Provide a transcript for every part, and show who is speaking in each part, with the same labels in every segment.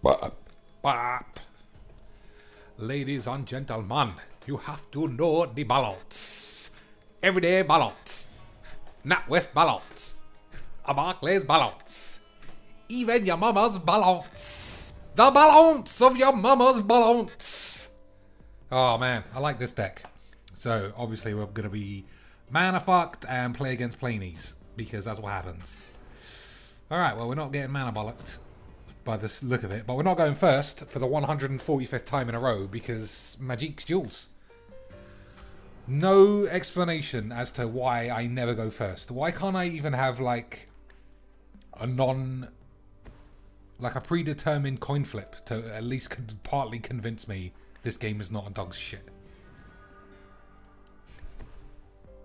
Speaker 1: Bop, bop. Ladies and gentlemen, you have to know the balance. Everyday balance. NatWest balance. A Barclays balance. Even your mama's balance. The balance of your mama's balance. Oh man, I like this deck. So obviously we're going to be mana fucked and play against planies. Because that's what happens. Alright, well we're not getting mana bollocked by the look of it. But we're not going first for the 145th time in a row because Magic's Duels. No explanation as to why I never go first. Why can't I even have like a a predetermined coin flip to at least partly convince me this game is not a dog's shit?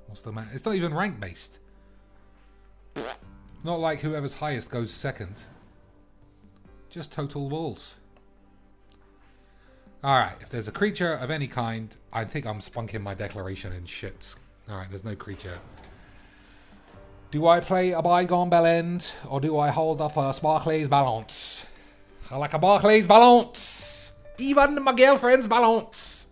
Speaker 1: What's the matter? It's not even rank based. Not like whoever's highest goes second. Just total balls. Alright, if there's a creature of any kind, I think I'm spunking my declaration in shits. Alright, there's no creature. Do I play a Bygone Bellend, or do I hold up a Barclays Balance? I like a Barclays Balance! Even my girlfriend's balance!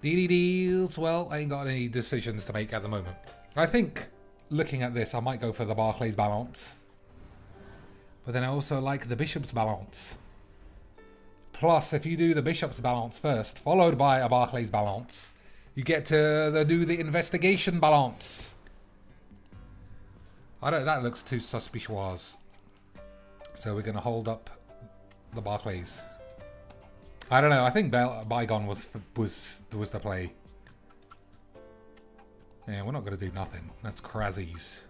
Speaker 1: Deals. Well, I ain't got any decisions to make at the moment. I think, looking at this, I might go for the Barclays Balance. But then I also like the Bishop's Balance. Plus, if you do the Bishop's Balance first, followed by a Barclays Balance, you get to do the Investigation Balance. That looks too suspicious. So we're going to hold up the Barclays. I don't know, I think Bygone was the play. Yeah, we're not going to do nothing. That's Krazzies.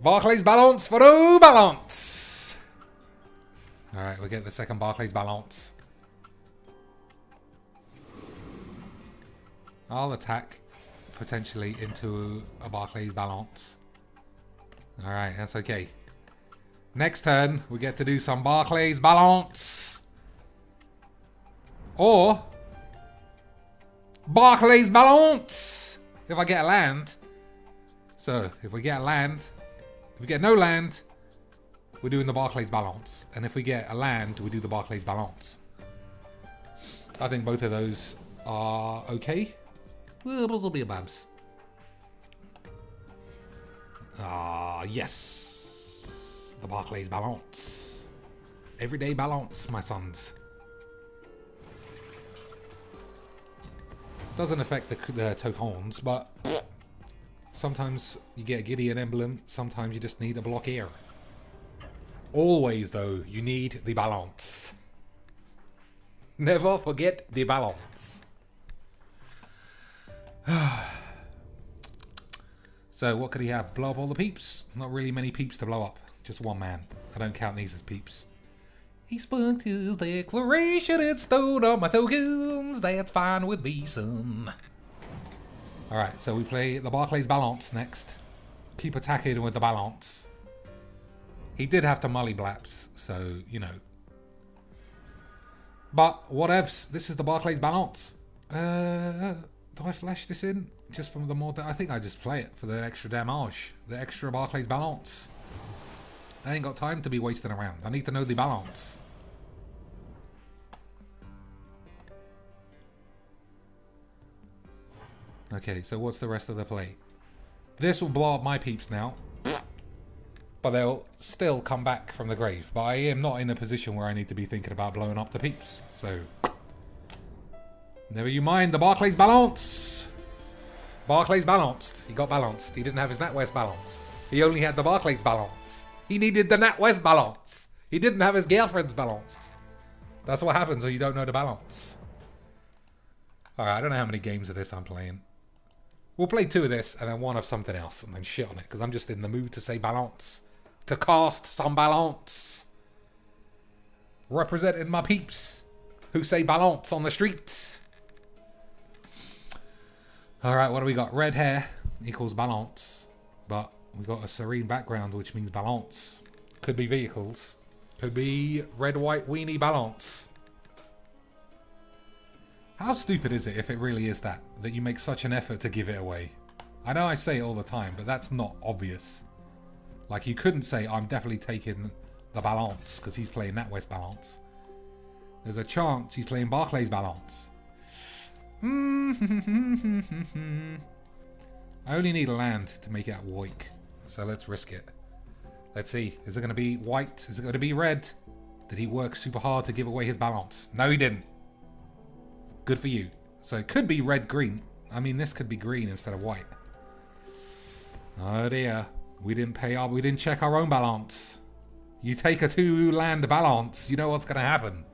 Speaker 1: Barclays Balance for no balance! Alright, we'll get the second Barclays Balance. I'll attack, potentially, into a Barclays Balance. Alright, that's okay. Next turn, we get to do some Barclays Balance. Or Barclays Balance! If I get a land. So, if we get a land, if we get no land, we're doing the Barclays Balance. And if we get a land, we do the Barclays Balance. I think both of those are okay. Will be a babs. Yes. The Barclays Balance. Everyday balance, my sons. Doesn't affect the tokens, but sometimes you get a Gideon emblem, sometimes you just need a block here. Always, though, you need the balance. Never forget the balance. So, what could he have? Blow up all the peeps? Not really many peeps to blow up. Just one man. I don't count these as peeps. He spunked his declaration and stole all my tokens. That's fine with me, son. Alright, so we play the Barclays Balance next. Keep attacking with the balance. He did have to mully blaps, so, you know. But, whatevs. This is the Barclays Balance. Do I flash this in? Just from the more... I think I just play it for the extra damage. The extra Barclays Balance. I ain't got time to be wasting around. I need to know the balance. Okay, so what's the rest of the play? This will blow up my peeps now. But they'll still come back from the grave. But I am not in a position where I need to be thinking about blowing up the peeps. So... never you mind the Barclays Balance. Barclays balanced. He got balanced. He didn't have his NatWest balance. He only had the Barclays balance. He needed the NatWest balance. He didn't have his girlfriend's balance. That's what happens when you don't know the balance. Alright, I don't know how many games of this I'm playing. We'll play 2 of this and then 1 of something else and then shit on it. Because I'm just in the mood to say balance. To cast some balance. Representing my peeps. Who say balance on the streets. Alright, what do we got? Red hair equals balance. But we got a serene background, which means balance. Could be vehicles. Could be red, white, weenie balance. How stupid is it if it really is that you make such an effort to give it away? I know I say it all the time, but that's not obvious. Like, you couldn't say, I'm definitely taking the balance because he's playing NatWest balance. There's a chance he's playing Barclays balance. I only need a land to make it at Warwick. So let's risk it. Let's see. Is it going to be white? Is it going to be red? Did he work super hard to give away his balance? No, he didn't. Good for you. So it could be red-green. I mean, this could be green instead of white. Oh dear. We didn't check our own balance. You take a 2-land balance, you know what's going to happen.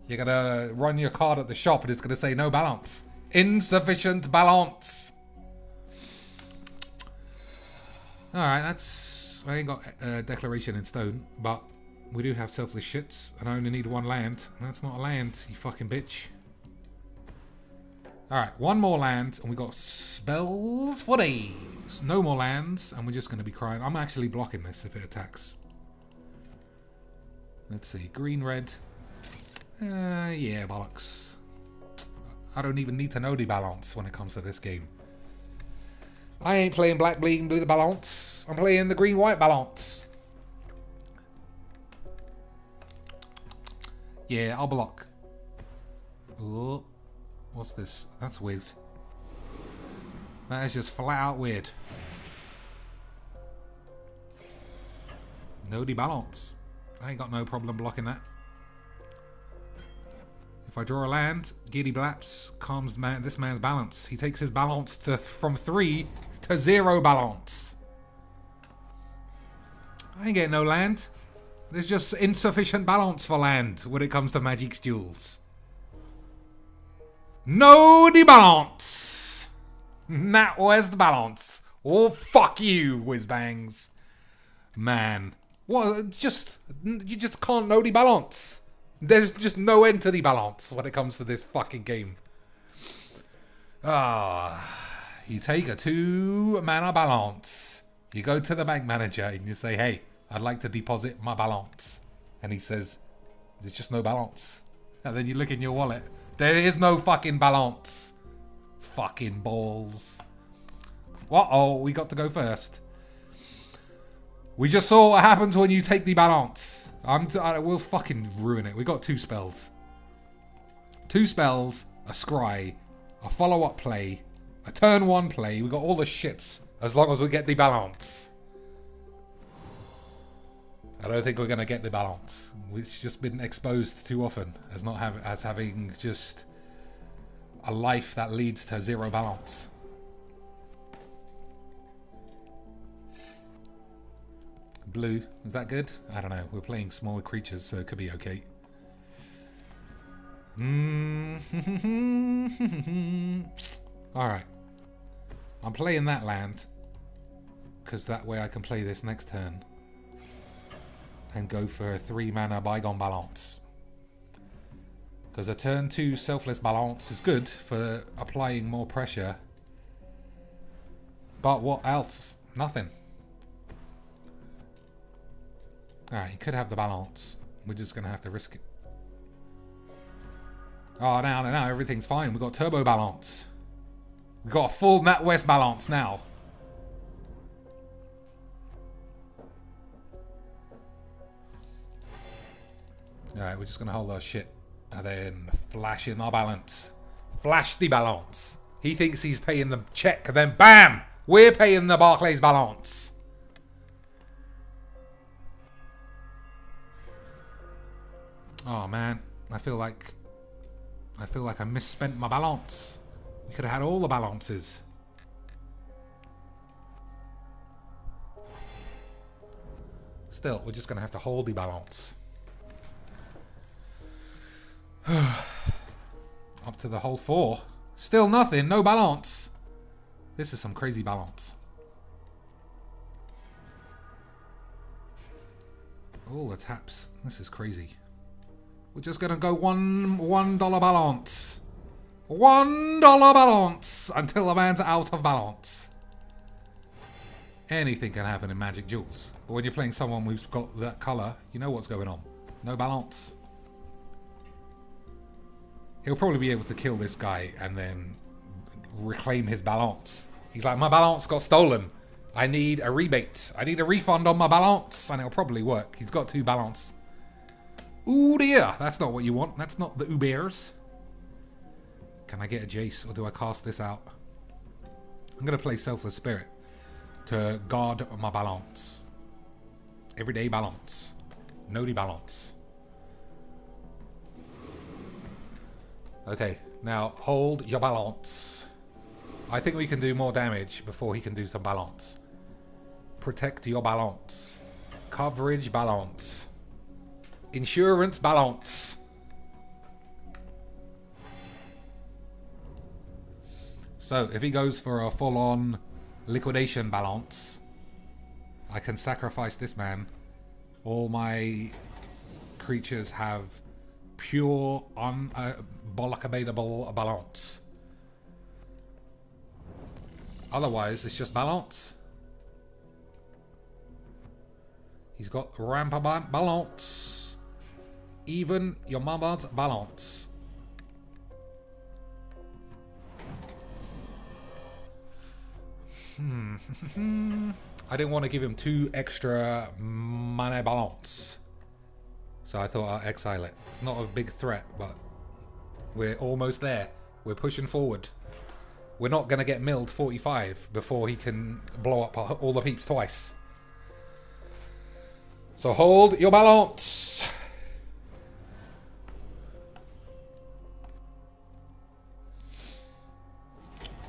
Speaker 1: You're going to run your card at the shop and it's going to say no balance. Insufficient balance. Alright, I ain't got declaration in stone, but we do have selfless shits, and I only need 1 land. That's not a land, you fucking bitch. Alright, 1 more land, and we got spells for days. No more lands, and we're just going to be crying. I'm actually blocking this if it attacks. Let's see, green, red. Yeah, bollocks. I don't even need to know the balance when it comes to this game. I ain't playing black, bleeding, blue balance. I'm playing the green, white balance. Yeah, I'll block. Oh, what's this? That's weird. That is just flat out weird. No debalance. I ain't got no problem blocking that. If I draw a land, Giddy Blaps calms this man's balance. He takes his balance from 3 to 0 balance. I ain't getting no land. There's just insufficient balance for land when it comes to Magic's Duels. No debalance. NatWest balance. Oh, fuck you, whiz-bangs. Man. What? You just can't know the balance. There's just no end to the balance when it comes to this fucking game. You take a 2-mana balance. You go to the bank manager and you say, hey, I'd like to deposit my balance. And he says, there's just no balance. And then you look in your wallet. There is no fucking balance. Fucking balls. Uh-oh, we got to go first. We just saw what happens when you take the balance. We'll fucking ruin it. We got 2 spells. 2 spells, a scry, a follow-up play, a turn 1 play. We got all the shits as long as we get the balance. I don't think we're going to get the balance. We've just been exposed too often as having just a life that leads to 0 balance. Blue, is that good? I don't know. We're playing smaller creatures, so it could be okay. Alright. I'm playing that land, because that way I can play this next turn. And go for a 3-mana Bygone balance. Because a turn 2 selfless balance is good for applying more pressure. But what else? Nothing. Alright, he could have the balance. We're just going to have to risk it. Oh, now everything's fine. We've got turbo balance. We've got a full NatWest balance now. Alright, we're just going to hold our shit. And then flash in our balance. Flash the balance. He thinks he's paying the check. And then BAM! We're paying the Barclays balance. Oh man, I feel like I misspent my balance. We could have had all the balances. Still, we're just gonna have to hold the balance. Up to the whole 4. Still nothing, no balance. This is some crazy balance. Oh, the taps. This is crazy. We're just gonna go $1 balance. $1 balance until the man's out of balance. Anything can happen in Magic Duels. But when you're playing someone who's got that colour, you know what's going on. No balance. He'll probably be able to kill this guy and then reclaim his balance. He's like, my balance got stolen. I need a rebate. I need a refund on my balance. And it'll probably work. He's got 2 balance. Ooh dear. That's not what you want. That's not the Ubers. Can I get a Jace or do I cast this out? I'm going to play Selfless Spirit to guard my balance. Everyday balance. No balance. Okay, now hold your balance. I think we can do more damage before he can do some balance. Protect your balance. Coverage balance. Insurance balance. So, if he goes for a full-on liquidation balance, I can sacrifice this man. All my creatures have pure, unblockable balance. Otherwise, it's just balance. He's got rampant balance. Even your mama's balance. I didn't want to give him 2 extra mana balance. So I thought I'd exile it. It's not a big threat, but we're almost there. We're pushing forward. We're not going to get milled 45 before he can blow up all the peeps twice. So hold your balance.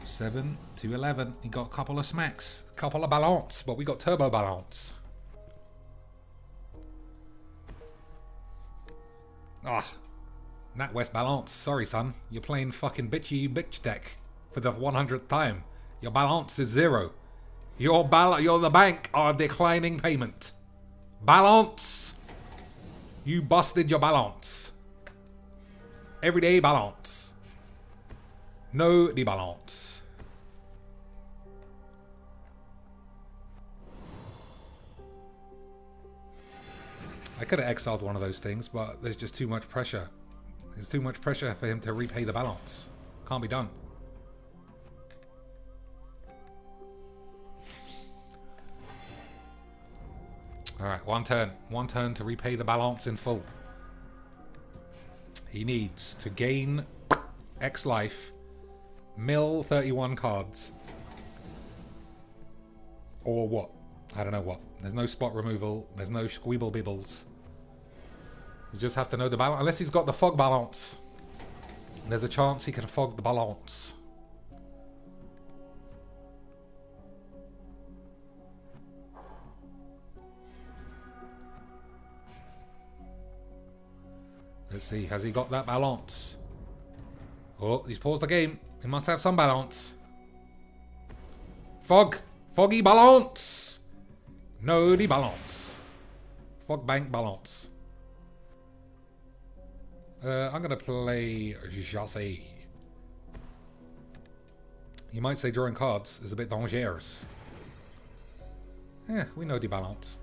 Speaker 1: Seven to 11. He got a couple of smacks. A couple of balance, but we got turbo balance. Ah, NatWest balance. Sorry, son. You're playing fucking bitch deck for the 100th time. Your balance is 0. You're the bank are declining payment. Balance. You busted your balance. Everyday balance. No debalance. I could have exiled one of those things, but there's just too much pressure. There's too much pressure for him to repay the balance. Can't be done. Alright, one turn. One turn to repay the balance in full. He needs to gain X life, mill 31 cards. Or what? I don't know what. There's no spot removal. There's no squeeble bibbles. You just have to know the balance. Unless he's got the fog balance. There's a chance he can fog the balance. Let's see. Has he got that balance? Oh, he's paused the game. He must have some balance. Fog. Foggy balance. No balance. Fog bank balance. I'm going to play Jassé. You might say drawing cards is a bit dangerous. We know the balance.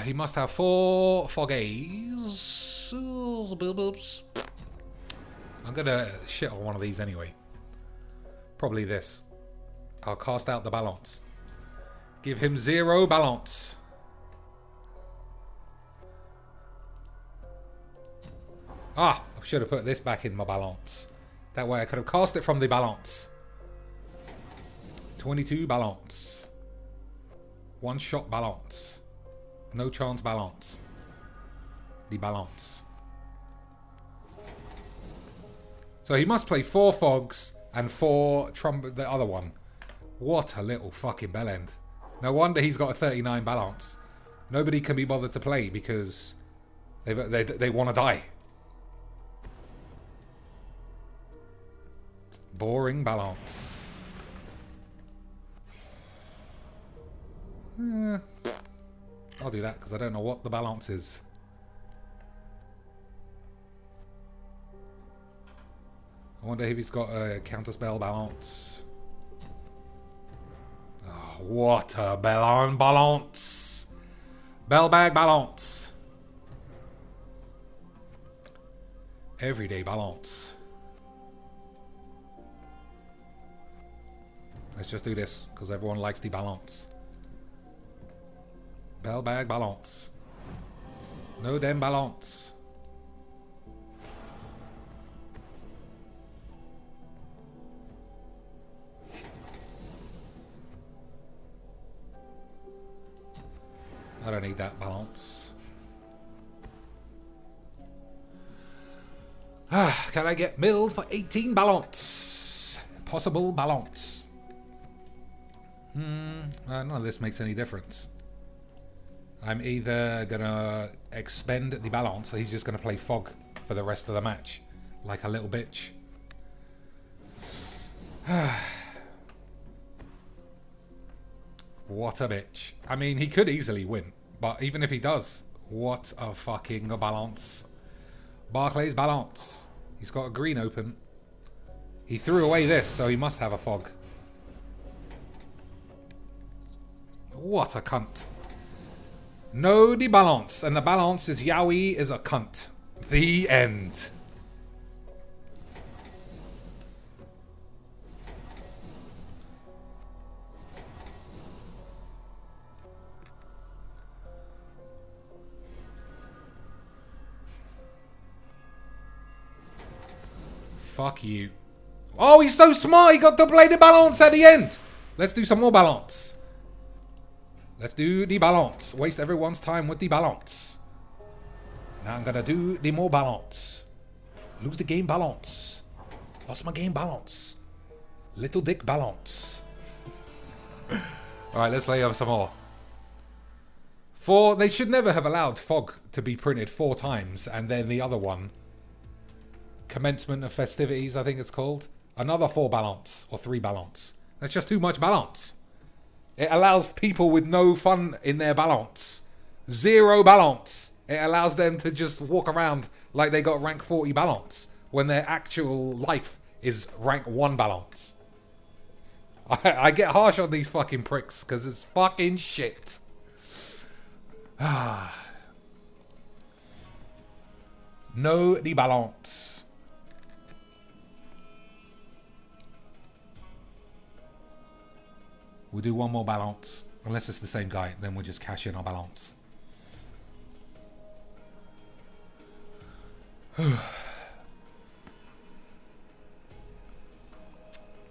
Speaker 1: He must have 4 foggies. I'm going to shit on one of these anyway. Probably this. I'll cast out the balance. Give him 0 balance. Ah, I should have put this back in my balance. That way I could have cast it from the balance. 22 balance. 1 shot balance. No chance balance. The balance. So he must play 4 fogs and 4 trumpet, the other one. What a little fucking bellend. No wonder he's got a 39 balance. Nobody can be bothered to play because they want to die. Boring balance. I'll do that because I don't know what the balance is. I wonder if he's got a counterspell balance. Oh, what a balance. Bell bag balance. Everyday balance. Let's just do this, because everyone likes the balance. Bell bag balance. No damn balance. I don't need that balance. Can I get milled for 18 balance? Possible balance. None of this makes any difference. I'm either gonna expend the balance, or he's just gonna play Fog for the rest of the match. Like a little bitch. What a bitch. I mean, he could easily win. But even if he does, what a fucking balance. Barclay's balance. He's got a green open. He threw away this, so he must have a Fog. What a cunt. No the balance. And the balance is Yowie is a cunt. The end. Fuck you. Oh, he's so smart. He got to play the balance at the end. Let's do some more balance. Let's do the balance. Waste everyone's time with the balance. Now I'm gonna do the more balance. Lose the game balance. Lost my game balance. Little dick balance. Alright, let's play some more. They should never have allowed Fog to be printed 4 times, and then the other one, Commencement of Festivities, I think it's called. Another 4 balance, or 3 balance. That's just too much balance. It allows people with no fun in their balance. 0 balance. It allows them to just walk around like they got rank 40 balance, when their actual life is rank 1 balance. I get harsh on these fucking pricks, because it's fucking shit. No the balance. We'll do one more balance. Unless it's the same guy, then we'll just cash in our balance.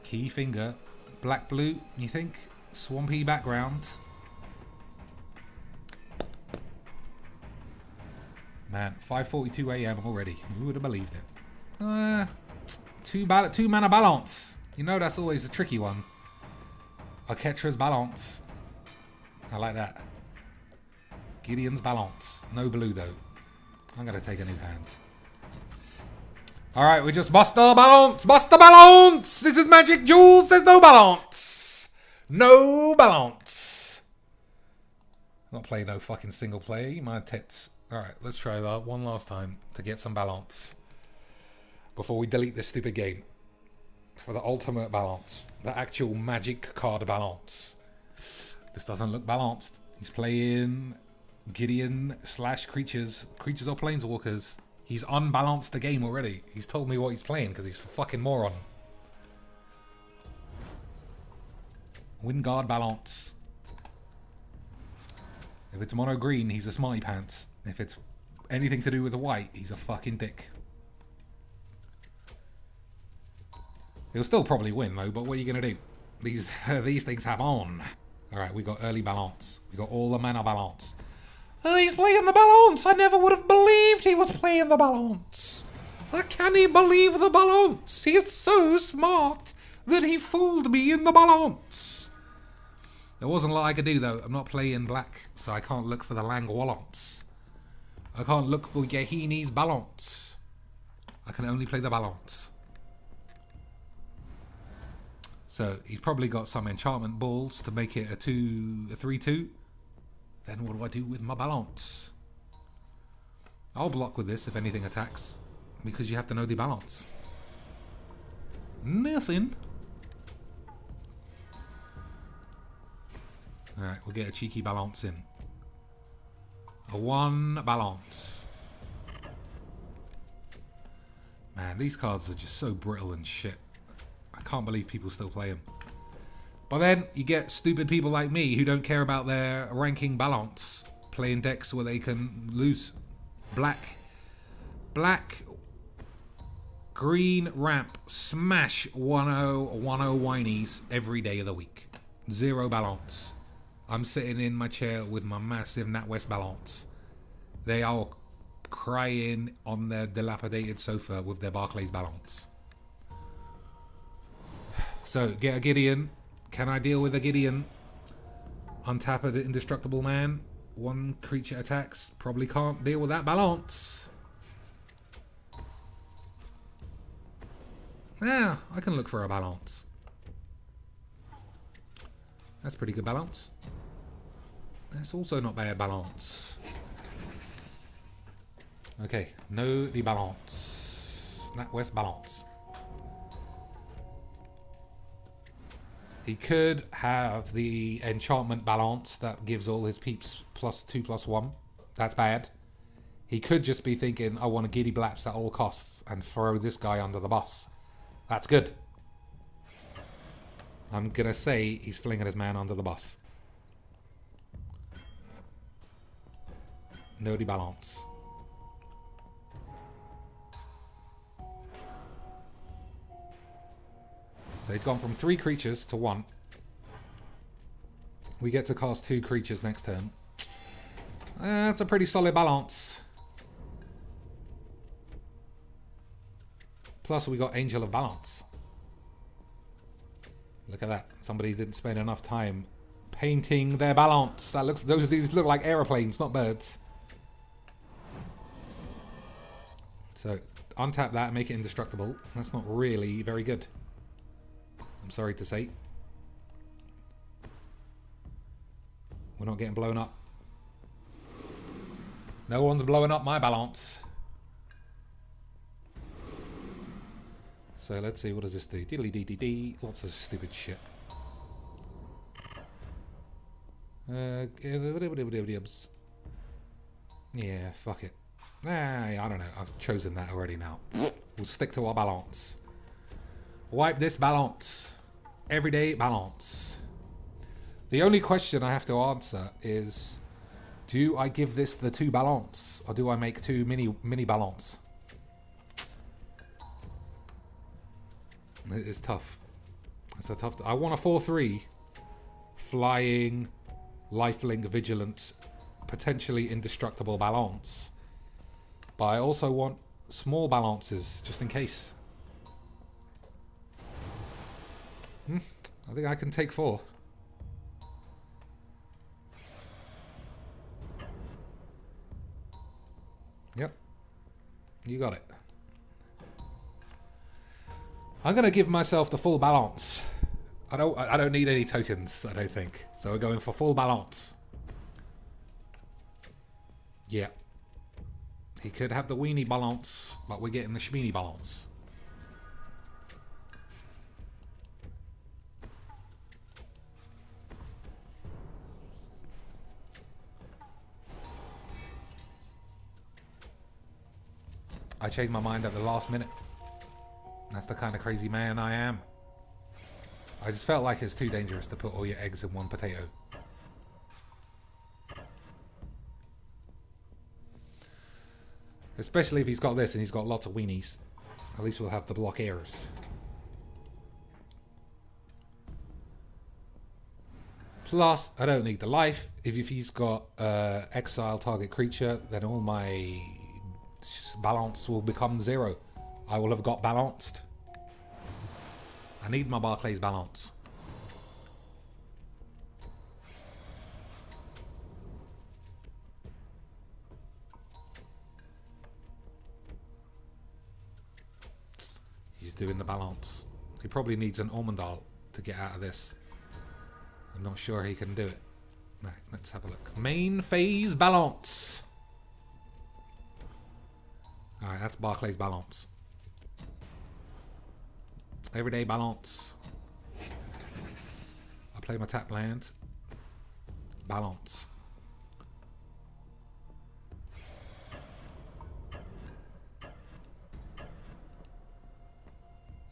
Speaker 1: Key finger. Black blue, you think? Swampy background. Man, 5:42 AM already. Who would have believed it? Two mana balance. You know that's always a tricky one. Arketra's balance. I like that. Gideon's balance. No blue though. I'm gonna take a new hand. Alright, we just bust our balance! Bust the balance! This is Magic Duels, there's no balance! No balance! Not playing no fucking single player, my tits. Alright, let's try that one last time to get some balance. Before we delete this stupid game. For the ultimate balance. The actual magic card balance. This doesn't look balanced. He's playing Gideon / creatures. Creatures or planeswalkers. He's unbalanced the game already. He's told me what he's playing because he's a fucking moron. Wingard balance. If it's mono green, he's a smarty pants. If it's anything to do with the white, he's a fucking dick. He'll still probably win though, but what are you gonna do? These things have on. Alright, we got early balance. We got all the mana balance. He's playing the balance! I never would have believed he was playing the balance! I can't believe the balance! He is so smart that he fooled me in the balance! There wasn't a lot I could do though. I'm not playing black, so I can't look for the Lang Wallance. I can't look for Yahini's balance. I can only play the balance. So he's probably got some enchantment balls to make it a 3/2. Then what do I do with my balance? I'll block with this if anything attacks, because you have to know the balance. Nothing. Alright, we'll get a cheeky balance in. A 1 balance. Man, these cards are just so brittle and shit. I can't believe people still play them. But then you get stupid people like me who don't care about their ranking balance, playing decks where they can lose. Black, green ramp, smash 1-0 whinies every day of the week. Zero balance. I'm sitting in my chair with my massive NatWest balance. They are crying on their dilapidated sofa with their Barclays balance. So, get a Gideon. Can I deal with a Gideon? Untap an indestructible man. One creature attacks. Probably can't deal with that balance. Yeah, I can look for a balance. That's pretty good balance. That's also not bad balance. Okay, know the balance. NatWest balance. He could have the enchantment balance that gives all his peeps +2/+1. That's bad. He could just be thinking, I want to giddy blaps at all costs and throw this guy under the bus. That's good. I'm going to say he's flinging his man under the bus. Know the balance. So he's gone from 3 creatures to 1. We get to cast 2 creatures next turn. That's a pretty solid balance. Plus we got Angel of Balance. Look at that. Somebody didn't spend enough time painting their balance. That looks. These look like aeroplanes, not birds. So untap that and make it indestructible. That's not really very good. I'm sorry to say. We're not getting blown up. No one's blowing up my balance. So let's see, what does this do? Diddly dee dee dee. Lots of stupid shit. Yeah, fuck it. I don't know. I've chosen that already now. We'll stick to our balance. Wipe this balance. Everyday balance. The only question I have to answer is, do I give this the 2 balance, or do I make 2 mini balance? It's tough. It's a tough. I want a 4/3, flying, lifelink, vigilance, potentially indestructible balance, but I also want small balances just in case. I think I can take 4. Yep. You got it. I'm gonna give myself the full balance. I don't need any tokens, I don't think. So we're going for full balance. Yeah. He could have the weenie balance, but we're getting the schmeenie balance. I changed my mind at the last minute. That's the kind of crazy man I am. I just felt like it's too dangerous to put all your eggs in one potato. Especially if he's got this and he's got lots of weenies. At least we'll have to block errors. Plus, I don't need the life. If he's got exile target creature, then all my balance will become 0. I will have got balanced. I need my Barclays balance. He's doing the balance. He probably needs an Ormondal to get out of this. I'm not sure he can do it. Right, let's have a look. Main phase balance. Alright, that's Barclays balance. Everyday balance. I play my tap land. Balance.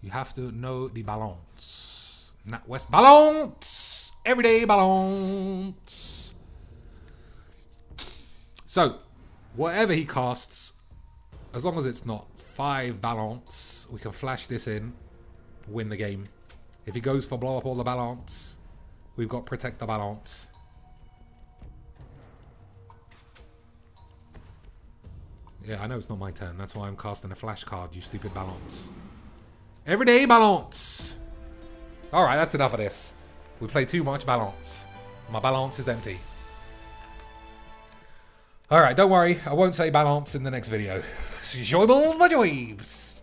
Speaker 1: You have to know the balance. NatWest balance. Everyday balance. So, whatever he casts, as long as it's not 5 balance, we can flash this in, win the game. If he goes for blow up all the balance, we've got protect the balance. Yeah, I know it's not my turn. That's why I'm casting a flash card, you stupid balance. Everyday balance. Alright, that's enough of this. We play too much balance. My balance is empty. Alright, don't worry. I won't say balance in the next video. Joyballs, my joybs.